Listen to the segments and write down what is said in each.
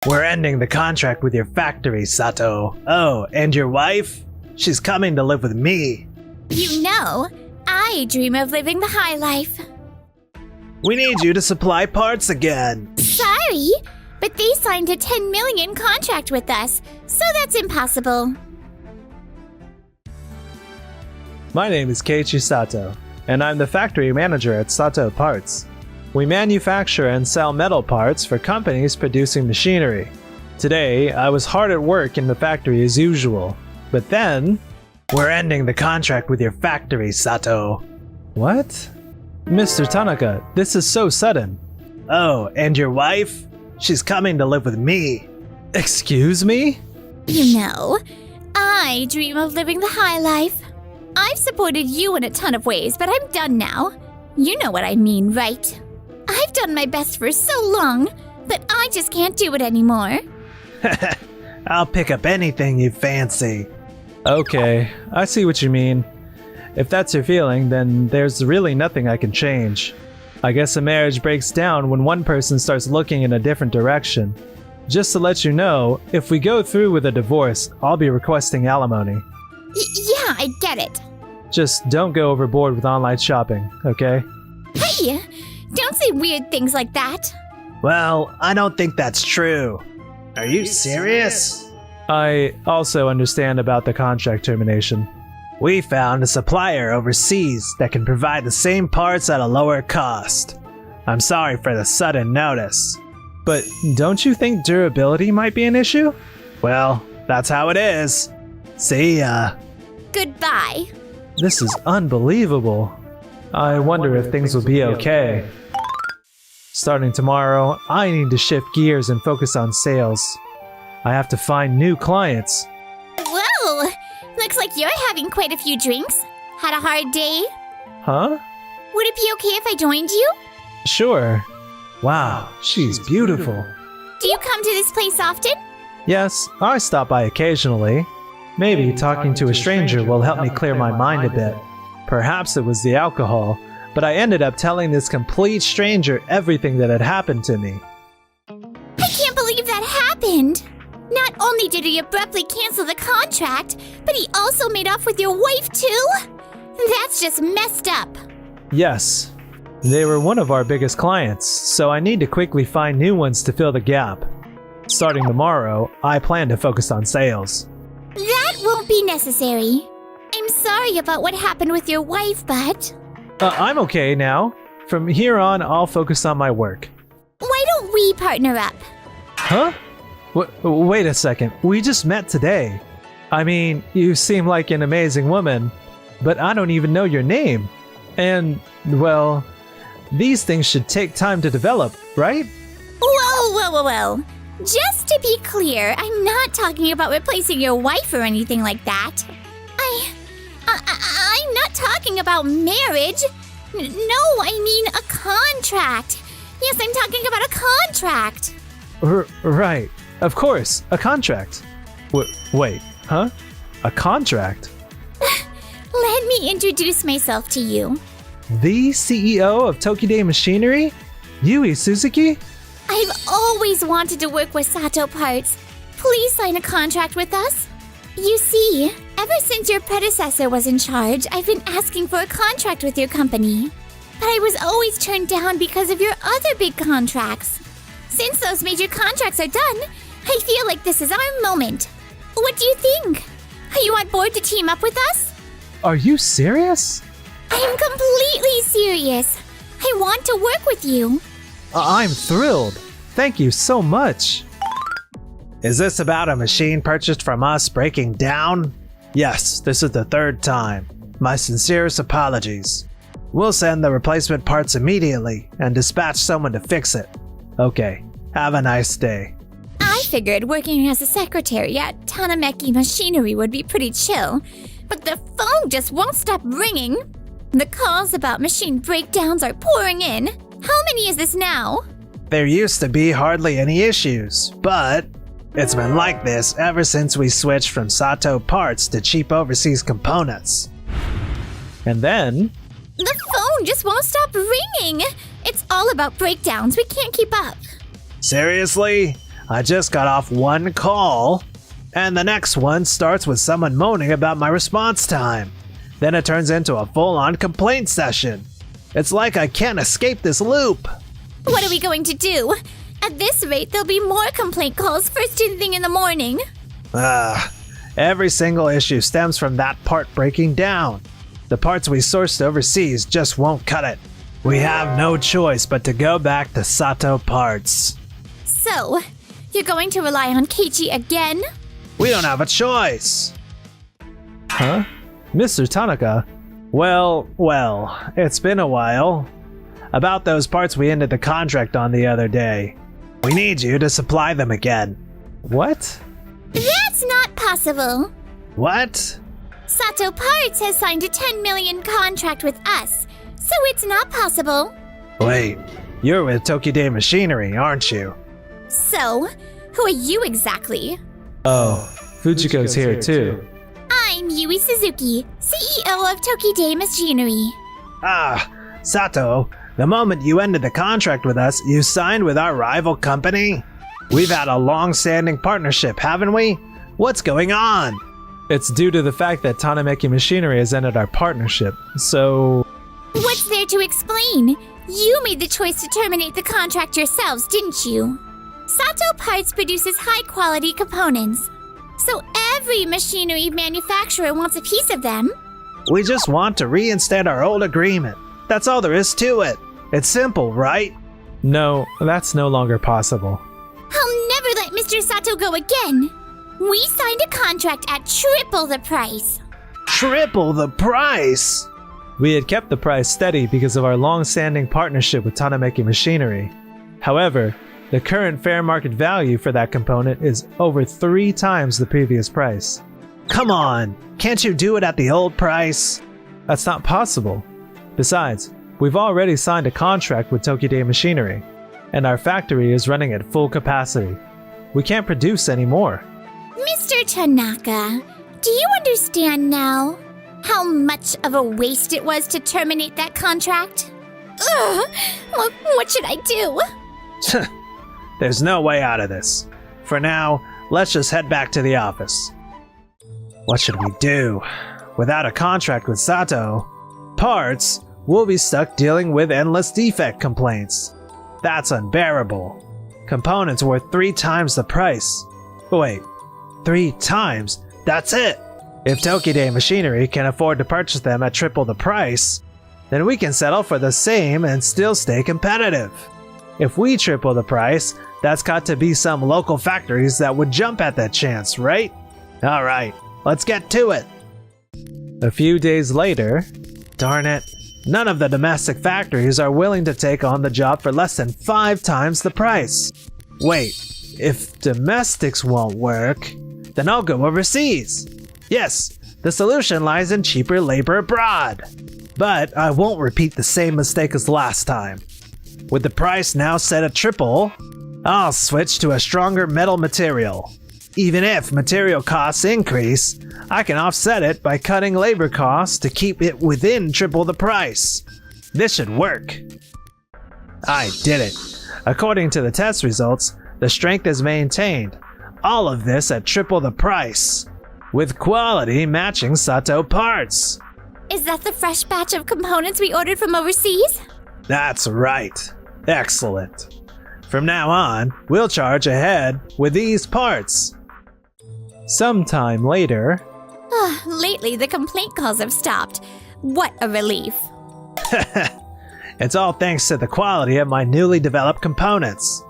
We're ending the contract with your factory, Sato. Oh, and your wife? She's coming to live with me. You know, I dream of living the high life. We need you to supply parts again. Sorry, but they signed a 10 million contract with us, so that's impossible. My name is Keiichi Sato, and I'm the factory manager at Sato Parts. We manufacture and sell metal parts for companies producing machinery. Today, I was hard at work in the factory as usual, but then... We're ending the contract with your factory, Sato. What? Mr. Tanaka, this is so sudden. Oh, and your wife? She's coming to live with me. Excuse me? You know, I dream of living the high life. I've supported you in a ton of ways, but I'm done now. You know what I mean, right? I've done my best for so long that I just can't do it anymore. I'll pick up anything you fancy. Okay, I see what you mean. If that's your feeling, then there's really nothing I can change. I guess a marriage breaks down when one person starts looking in a different direction. Just to let you know, if we go through with a divorce, I'll be requesting alimony. Yeah, I get it. Just don't go overboard with online shopping, okay? Hey, don't say weird things like that. Well, I don't think that's true. Are you serious? I also understand about the contract termination. We found a supplier overseas that can provide the same parts at a lower cost. I'm sorry for the sudden notice. But don't you think durability might be an issue? Well, that's how it is. See ya. Goodbye. This is unbelievable. I wonder if things will be okay. Starting tomorrow, I need to shift gears and focus on sales. I have to find new clients. Whoa! Looks like you're having quite a few drinks. Had a hard day? Huh? Would it be okay if I joined you? Sure. Wow, she's beautiful. Do you come to this place often? Yes, I stop by occasionally. Maybe talking to a stranger will help me clear my mind a bit. Perhaps it was the alcohol, but I ended up telling this complete stranger everything that had happened to me. I can't believe that happened! Not only did he abruptly cancel the contract, but he also made off with your wife too? That's just messed up. Yes. They were one of our biggest clients, so I need to quickly find new ones to fill the gap. Starting tomorrow, I plan to focus on sales. That won't be necessary. I'm sorry about what happened with your wife, but... I'm okay now. From here on, I'll focus on my work. Why don't we partner up? Huh? Wait a second. We just met today. I mean, you seem like an amazing woman, but I don't even know your name. And, well, these things should take time to develop, right? Whoa. Just to be clear, I'm not talking about replacing your wife or anything like that. I'm not talking about marriage. No, I mean a contract. Yes, I'm talking about a contract. Right. Of course, a contract. Wait, huh? A contract? Let me introduce myself to you. The CEO of Tokide Machinery? Yui Suzuki? I've always wanted to work with Sato Parts. Please sign a contract with us. You see, ever since your predecessor was in charge, I've been asking for a contract with your company. But I was always turned down because of your other big contracts. Since those major contracts are done, I feel like this is our moment. What do you think? Are you on board to team up with us? Are you serious? I'm completely serious. I want to work with you. I'm thrilled. Thank you so much. Is this about a machine purchased from us breaking down? Yes, this is the third time. My sincerest apologies. We'll send the replacement parts immediately and dispatch someone to fix it. Okay, have a nice day. I figured working as a secretary at Tanameki Machinery would be pretty chill, but the phone just won't stop ringing. The calls about machine breakdowns are pouring in. How many is this now? There used to be hardly any issues, but it's been like this ever since we switched from Sato Parts to cheap overseas components. And then... The phone just won't stop ringing. It's all about breakdowns. We can't keep up. Seriously? I just got off one call, and the next one starts with someone moaning about my response time. Then it turns into a full-on complaint session. It's like I can't escape this loop. What are we going to do? At this rate, there'll be more complaint calls first thing in the morning. Every single issue stems from that part breaking down. The parts we sourced overseas just won't cut it. We have no choice but to go back to Sato Parts. So, you're going to rely on Keiichi again? We don't have a choice. Huh? Mr. Tanaka? Well, it's been a while. About those parts we ended the contract on the other day. We need you to supply them again. What? That's not possible. What? Sato Parts has signed a 10 million contract with us, so it's not possible. Wait, you're with Tokide Machinery, aren't you? So, who are you exactly? Oh, Fujiko's here too. I'm Yui Suzuki, CEO of Tokide Machinery. Sato, the moment you ended the contract with us, you signed with our rival company? We've had a long-standing partnership, haven't we? What's going on? It's due to the fact that Tanemeki Machinery has ended our partnership, so... What's there to explain? You made the choice to terminate the contract yourselves, didn't you? Sato Parts produces high-quality components, so every machinery manufacturer wants a piece of them. We just want to reinstate our old agreement. That's all there is to it. It's simple, right? No, that's no longer possible. I'll never let Mr. Sato go again. We signed a contract at triple the price. Triple the price? We had kept the price steady because of our long-standing partnership with Tanemeki Machinery. However, the current fair market value for that component is over 3 times the previous price. Come on, can't you do it at the old price? That's not possible. Besides, we've already signed a contract with Tokide Machinery, and our factory is running at full capacity. We can't produce any more. Mr. Tanaka, do you understand now how much of a waste it was to terminate that contract? Ugh, what should I do? There's no way out of this. For now, let's just head back to the office. What should we do? Without a contract with Sato Parts, we'll be stuck dealing with endless defect complaints. That's unbearable. Components worth 3 times the price. Wait, 3 times? That's it! If Tokide Machinery can afford to purchase them at triple the price, then we can settle for the same and still stay competitive. If we triple the price, that's got to be some local factories that would jump at that chance, right? Alright, let's get to it! A few days later... Darn it, none of the domestic factories are willing to take on the job for less than 5 times the price. Wait, if domestics won't work, then I'll go overseas. Yes, the solution lies in cheaper labor abroad. But I won't repeat the same mistake as last time. With the price now set at triple, I'll switch to a stronger metal material. Even if material costs increase, I can offset it by cutting labor costs to keep it within triple the price. This should work. I did it. According to the test results, the strength is maintained. All of this at triple the price, with quality matching Sato Parts. Is that the fresh batch of components we ordered from overseas? That's right. Excellent. From now on, we'll charge ahead with these parts. Sometime later... Lately, the complaint calls have stopped. What a relief. It's all thanks to the quality of my newly developed components.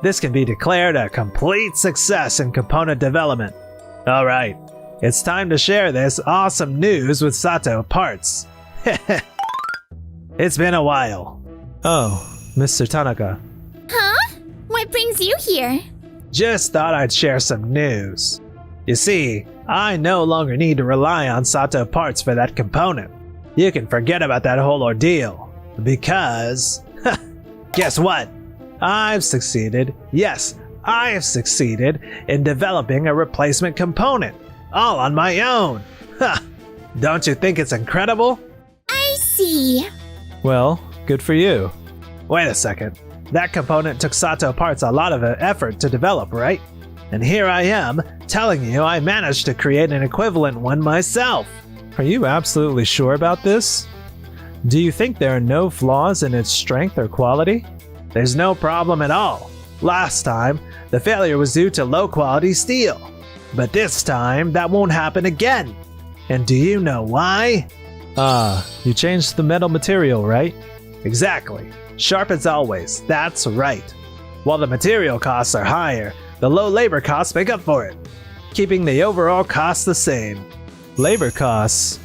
This can be declared a complete success in component development. Alright, it's time to share this awesome news with Sato Parts. It's been a while. Oh, Mr. Tanaka. Huh? What brings you here? Just thought I'd share some news. You see, I no longer need to rely on Sato Parts for that component. You can forget about that whole ordeal, because... guess what? I've succeeded, yes, I've succeeded in developing a replacement component, all on my own. Don't you think it's incredible? I see. Well, good for you. Wait a second. That component took Sato Parts a lot of effort to develop, right? And here I am, telling you I managed to create an equivalent one myself. Are you absolutely sure about this? Do you think there are no flaws in its strength or quality? There's no problem at all. Last time, the failure was due to low-quality steel. But this time, that won't happen again. And do you know why? You changed the metal material, right? Exactly. Sharp as always, that's right. While the material costs are higher, the low labor costs make up for it, keeping the overall cost the same. Labor costs?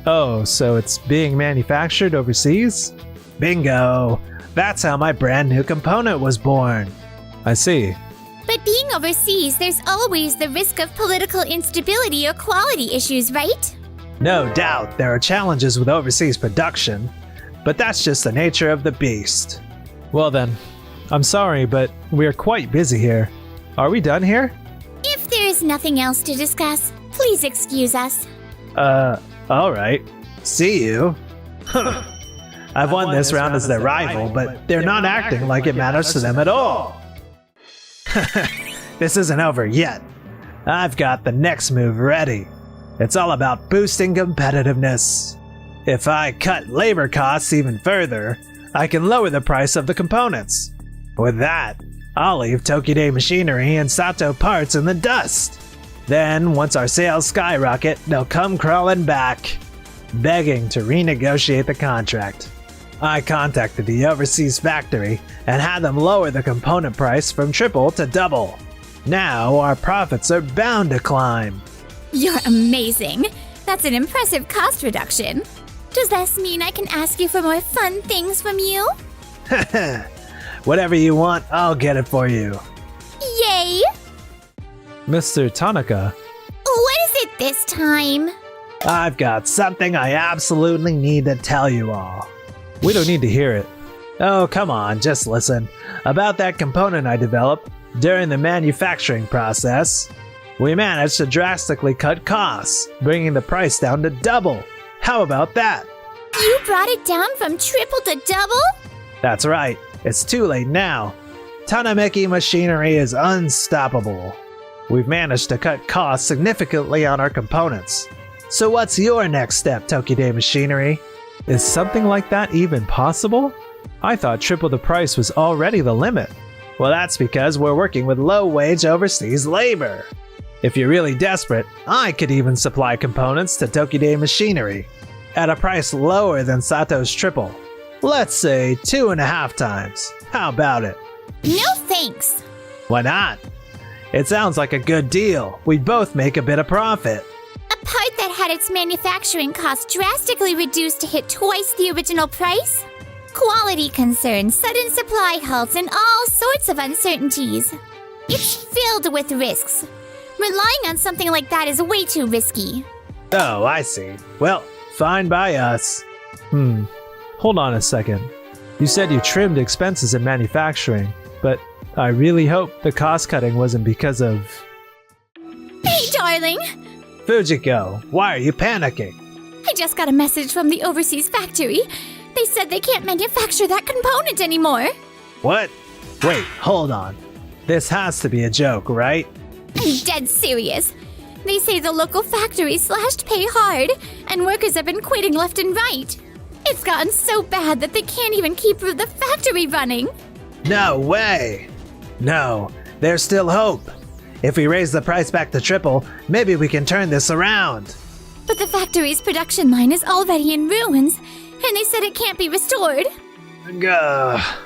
Oh, so it's being manufactured overseas? Bingo! That's how my brand new component was born. I see. But being overseas, there's always the risk of political instability or quality issues, right? No doubt there are challenges with overseas production, but that's just the nature of the beast. Well then, I'm sorry, but we're quite busy here. Are we done here? If there's nothing else to discuss, please excuse us. Alright. See you. I've won this round as their rival, but they're not acting like it matters to them at all. This isn't over yet. I've got the next move ready. It's all about boosting competitiveness. If I cut labor costs even further, I can lower the price of the components. With that, I'll leave Tokide Machinery and Sato Parts in the dust. Then, once our sales skyrocket, they'll come crawling back, begging to renegotiate the contract. I contacted the overseas factory and had them lower the component price from triple to double. Now our profits are bound to climb. You're amazing. That's an impressive cost reduction. Does this mean I can ask you for more fun things from you? Whatever you want, I'll get it for you. Yay! Mr. Tanaka, What is it this time? I've got something I absolutely need to tell you all. we don't need to hear it. Oh, come on, just listen. About that component I developed during the manufacturing process, we managed to drastically cut costs, bringing the price down to double. How about that? You brought it down from triple to double? That's right. It's too late now. Tanameki Machinery is unstoppable. We've managed to cut costs significantly on our components. So what's your next step, Tokide Machinery? Is something like that even possible? I thought triple the price was already the limit. Well, that's because we're working with low-wage overseas labor. If you're really desperate, I could even supply components to Tokide Machinery at a price lower than Sato's triple. Let's say 2.5 times. How about it? No thanks. Why not? It sounds like a good deal. We'd both make a bit of profit. A part that had its manufacturing cost drastically reduced to hit twice the original price? Quality concerns, sudden supply halts, and all sorts of uncertainties. It's filled with risks. Relying on something like that is way too risky. Oh, I see. Well, fine by us. Hold on a second. You said you trimmed expenses in manufacturing, but I really hope the cost cutting wasn't because of... Hey, darling! Fujiko, why are you panicking? I just got a message from the overseas factory. They said they can't manufacture that component anymore. What? Wait, hold on. This has to be a joke, right? I'm dead serious. They say the local factory slashed pay hard, and workers have been quitting left and right. It's gotten so bad that they can't even keep the factory running. No way! No, there's still hope. If we raise the price back to triple, maybe we can turn this around. But the factory's production line is already in ruins, and they said it can't be restored. Gah.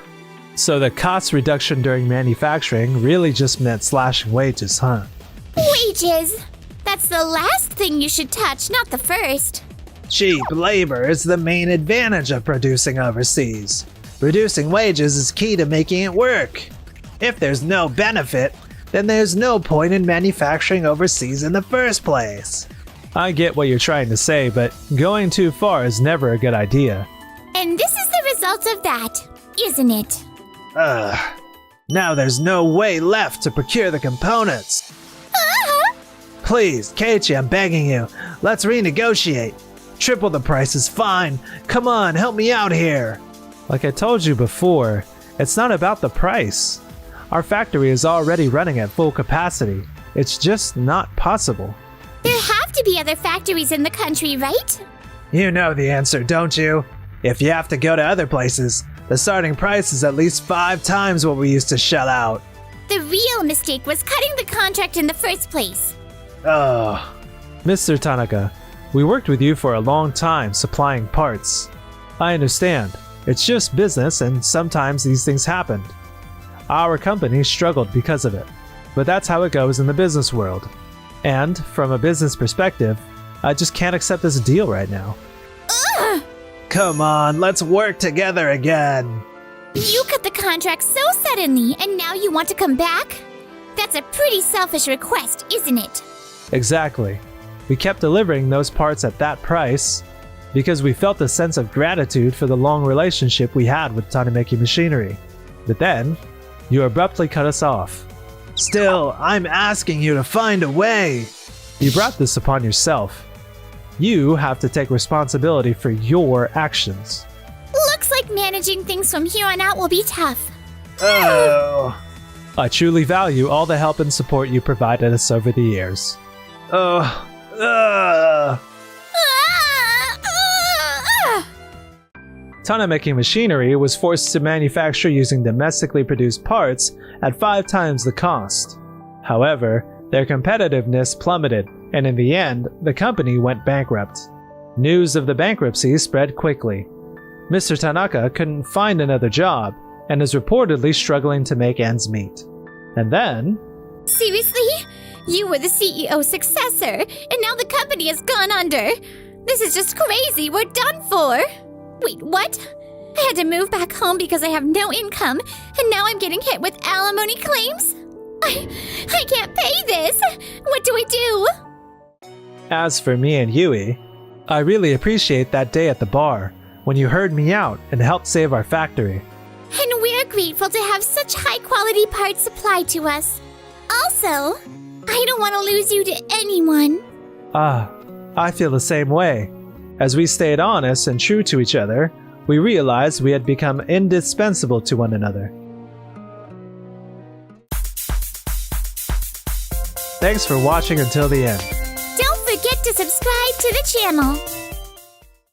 So the cost reduction during manufacturing really just meant slashing wages, huh? Wages! That's the last thing you should touch, not the first. Cheap labor is the main advantage of producing overseas. Reducing wages is key to making it work. If there's no benefit, then there's no point in manufacturing overseas in the first place. I get what you're trying to say, but going too far is never a good idea. And this is the result of that, isn't it? Now there's no way left to procure the components. Please, Keiichi, I'm begging you. Let's renegotiate. Triple the price is fine. Come on, help me out here. Like I told you before, It's not about the price. Our factory is already running at full capacity. It's just not possible. There have to be other factories in the country, right? You know the answer, don't you? If you have to go to other places, the starting price is at least 5 times what we used to shell out. The real mistake was cutting the contract in the first place. Ugh. Mr. Tanaka, we worked with you for a long time supplying parts. I understand. It's just business and sometimes these things happened. Our company struggled because of it. But that's how it goes in the business world. And from a business perspective, I just can't accept this deal right now. Ugh! Come on, let's work together again. You cut the contract so suddenly, and now you want to come back? That's a pretty selfish request, isn't it? Exactly. We kept delivering those parts at that price because we felt a sense of gratitude for the long relationship we had with Tanemeki Machinery. But then, you abruptly cut us off. Still, I'm asking you to find a way. You brought this upon yourself. You have to take responsibility for your actions. Looks like managing things from here on out will be tough. Oh. I truly value all the help and support you provided us over the years. Oh. Tanemeki Machinery was forced to manufacture using domestically produced parts at 5 times the cost. However, their competitiveness plummeted, and in the end, the company went bankrupt. News of the bankruptcy spread quickly. Mr. Tanaka couldn't find another job, and is reportedly struggling to make ends meet. And then... Seriously? You were the CEO's successor, and now the company has gone under. This is just crazy. We're done for. Wait, what? I had to move back home because I have no income, and now I'm getting hit with alimony claims? I can't pay this. What do I do? As for me and Yui, I really appreciate that day at the bar when you heard me out and helped save our factory. And we're grateful to have such high-quality parts supplied to us. Also, I don't want to lose you to anyone. I feel the same way. As we stayed honest and true to each other, we realized we had become indispensable to one another. Thanks for watching until the end. Don't forget to subscribe to the channel.